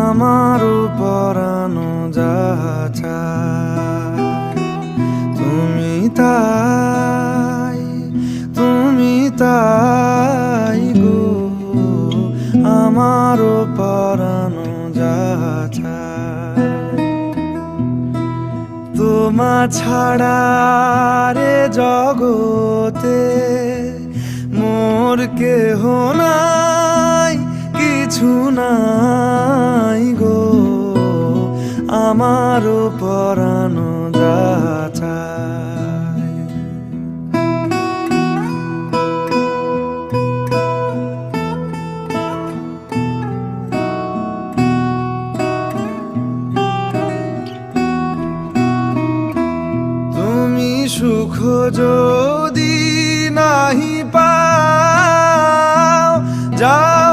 আমারও পরানো যাহা চায় তুমি তাই গো, আমারও পরানো যাহা চায়। তোমা ছাড়া রে জগতে মোর কেহ নাই, কিছু নাই গো, আমারও পরানো যাহা চায়। তুমি সুখ